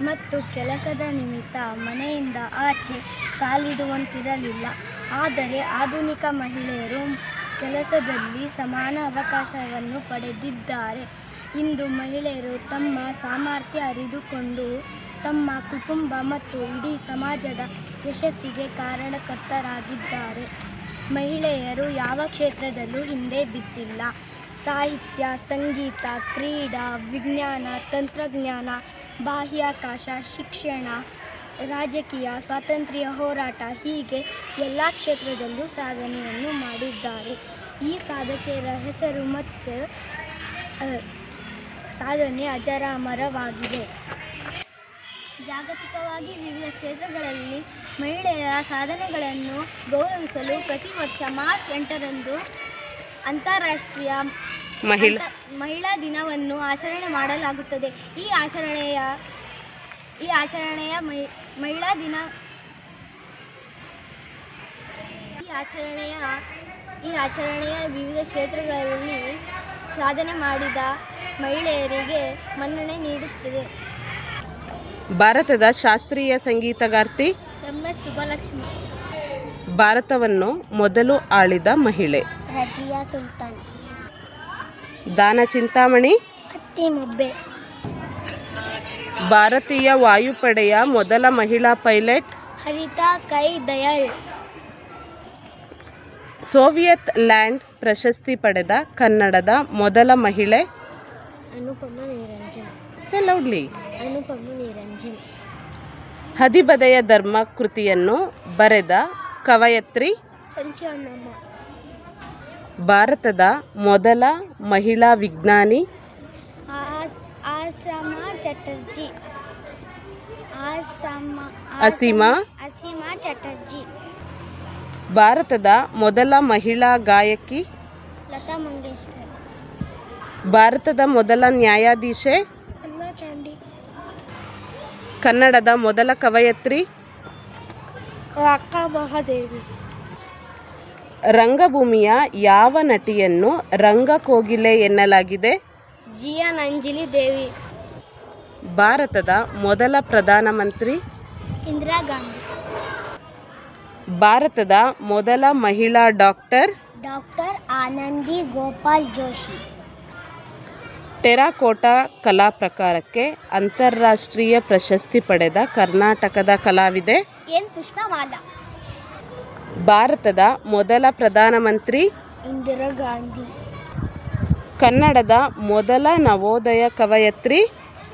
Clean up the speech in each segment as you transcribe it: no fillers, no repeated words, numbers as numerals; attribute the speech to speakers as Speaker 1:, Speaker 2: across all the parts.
Speaker 1: ಮತ್ತು ಕೆಲಸದ ನಿಮಿತ್ತ ಮನೆಯಿಂದ ಆಚೆ ಕಾಲಿಡುವಂತಿರಲಿಲ್ಲ. ಆದರೆ ಆಧುನಿಕ ಮಹಿಳೆಯರು ಕೆಲಸದಲ್ಲಿ ಸಮಾನ ಅವಕಾಶವನ್ನು ಪಡೆದಿದ್ದಾರೆ. ಇಂದು ಮಹಿಳೆಯರು ತಮ್ಮ ಸಾಮರ್ಥ್ಯ ಅರಿತುಕೊಂಡು ತಮ್ಮ ಕುಟುಂಬ ಮತ್ತು ಇಡೀ ಸಮಾಜದ ಯಶಸ್ಸಿಗೆ ಕಾರಣಕರ್ತರಾಗಿದ್ದಾರೆ. ಮಹಿಳೆಯರು ಯಾವ ಕ್ಷೇತ್ರದಲ್ಲೂ ಹಿಂದೆ ಬಿದ್ದಿಲ್ಲ. ಸಾಹಿತ್ಯ, ಸಂಗೀತ, ಕ್ರೀಡಾ, ವಿಜ್ಞಾನ, ತಂತ್ರಜ್ಞಾನ, ಬಾಹ್ಯಾಕಾಶ, ಶಿಕ್ಷಣ, ರಾಜಕೀಯ, ಸ್ವಾತಂತ್ರ್ಯ ಹೋರಾಟ ಹೀಗೆ ಎಲ್ಲ ಕ್ಷೇತ್ರದಲ್ಲೂ ಸಾಧನೆಯನ್ನು ಮಾಡಿದ್ದಾರೆ. ಈ ಸಾಧಕರ ಹೆಸರು ಮತ್ತು ಸಾಧನೆ ಅಜರಾಮರವಾಗಿದೆ. ಜಾಗತಿಕವಾಗಿ ವಿವಿಧ ಕ್ಷೇತ್ರಗಳಲ್ಲಿ ಮಹಿಳೆಯರ ಸಾಧನೆಗಳನ್ನು ಗೌರವಿಸಲು ಪ್ರತಿ ವರ್ಷ ಮಾರ್ಚ್ 8ರಂದು ಅಂತಾರಾಷ್ಟ್ರೀಯ ಮಹಿಳಾ ದಿನವನ್ನು ಆಚರಣೆ ಮಾಡಲಾಗುತ್ತದೆ. ಈ ಆಚರಣೆಯ ವಿವಿಧ ಕ್ಷೇತ್ರಗಳಲ್ಲಿ ಸಾಧನೆ ಮಾಡಿದ ಮಹಿಳೆಯರಿಗೆ ಮನ್ನಣೆ ನೀಡುತ್ತದೆ.
Speaker 2: ಭಾರತದ ಶಾಸ್ತ್ರೀಯ ಸಂಗೀತಗಾರ್ತಿ
Speaker 1: MS ಸುಬ್ಬಲಕ್ಷ್ಮಿ.
Speaker 2: ಭಾರತವನ್ನು ಮೊದಲು ಆಳಿದ ಮಹಿಳೆ
Speaker 1: ರಜಿಯಾ ಸುಲ್ತಾನ್.
Speaker 2: ದಾನ ಚಿಂತಾಮಣಿ
Speaker 1: ಅತ್ತಿಮಬ್ಬೆ.
Speaker 2: ಭಾರತೀಯ ವಾಯುಪಡೆಯ ಮೊದಲ ಮಹಿಳಾ ಪೈಲಟ್
Speaker 1: ಹರಿತಾ ಕೈ ದಯಾಳ್.
Speaker 2: ಸೋವಿಯತ್ ಲ್ಯಾಂಡ್ ಪ್ರಶಸ್ತಿ ಪಡೆದ ಕನ್ನಡದ ಮೊದಲ ಮಹಿಳೆ
Speaker 1: ಅನುಪಮ ನಿರಂಜನ್.
Speaker 2: ಅನುಪಮ ನಿರಂಜನ್. ಹದಿಬದೆಯ ಧರ್ಮ ಕೃತಿಯನ್ನು ಬರೆದ ಕವಯತ್ರಿ
Speaker 1: ಸಂಚನಮ್ಮ.
Speaker 2: ಭಾರತದ ಮೊದಲ ಮಹಿಳಾ ವಿಜ್ಞಾನಿ ಅಸೀಮಾ
Speaker 1: ಚಟರ್ಜಿ.
Speaker 2: ಭಾರತದ ಮೊದಲ ಮಹಿಳಾ ಗಾಯಕಿ
Speaker 1: ಲತಾ ಮಂಗೇಶ್ಕರ್.
Speaker 2: ಭಾರತದ ಮೊದಲ ನ್ಯಾಯಾಧೀಶೆ
Speaker 1: ಚಾಂಡಿ.
Speaker 2: ಕನ್ನಡದ ಮೊದಲ ಕವಯತ್ರಿ
Speaker 1: ಅಕ್ಕ ಮಹಾದೇವಿ.
Speaker 2: ರಂಗಭೂಮಿಯ ಯಾವ ನಟಿಯನ್ನು ರಂಗಕೋಗಿಲೆ ಎನ್ನಲಾಗಿದೆ?
Speaker 1: ಜಿಯಾನ್ ಅಂಜಲಿ ದೇವಿ.
Speaker 2: ಭಾರತದ ಮೊದಲ ಪ್ರಧಾನಮಂತ್ರಿ
Speaker 1: ಇಂದಿರಾ ಗಾಂಧಿ.
Speaker 2: ಭಾರತದ ಮೊದಲ ಮಹಿಳಾ ಡಾಕ್ಟರ್
Speaker 1: ಆನಂದಿ ಗೋಪಾಲ್ ಜೋಶಿ.
Speaker 2: ಟೆರಾಕೋಟಾ ಕಲಾ ಪ್ರಕಾರಕ್ಕೆ ಅಂತಾರಾಷ್ಟ್ರೀಯ ಪ್ರಶಸ್ತಿ ಪಡೆದ ಕರ್ನಾಟಕದ ಕಲಾವಿದೆ
Speaker 1: ಎನ್ ಪುಷ್ಪಮಾಲಾ.
Speaker 2: ಭಾರತದ ಮೊದಲ ಪ್ರಧಾನಮಂತ್ರಿ
Speaker 1: ಇಂದಿರಾ ಗಾಂಧಿ.
Speaker 2: ಕನ್ನಡದ ಮೊದಲ ನವೋದಯ ಕವಯತ್ರಿ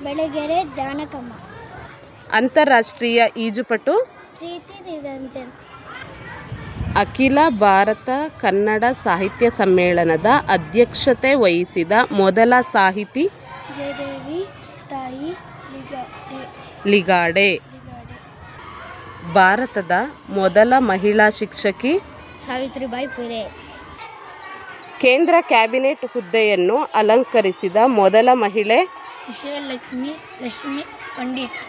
Speaker 1: ಬೆಳಗೆರೆ ಜಾನಕಮ್ಮ.
Speaker 2: ಅಂತಾರಾಷ್ಟ್ರೀಯ ಈಜುಪಟು
Speaker 1: ಪ್ರೀತಿ ನಿರಂಜನ್.
Speaker 2: ಅಖಿಲ ಭಾರತ ಕನ್ನಡ ಸಾಹಿತ್ಯ ಸಮ್ಮೇಳನದ ಅಧ್ಯಕ್ಷತೆ ವಹಿಸಿದ ಮೊದಲ ಸಾಹಿತಿ
Speaker 1: ಜಯದೇವಿ ತಾಯಿ
Speaker 2: ಲಿಗಾಡೆ. ಭಾರತದ ಮೊದಲ ಮಹಿಳಾ ಶಿಕ್ಷಕಿ
Speaker 1: ಸಾವಿತ್ರಿಬಾಯಿ ಫುಲೆ.
Speaker 2: ಕೇಂದ್ರ ಕ್ಯಾಬಿನೆಟ್ ಹುದ್ದೆಯನ್ನು ಅಲಂಕರಿಸಿದ ಮೊದಲ ಮಹಿಳೆ
Speaker 1: ವಿಜಯಲಕ್ಷ್ಮಿ ಪಂಡಿತ್.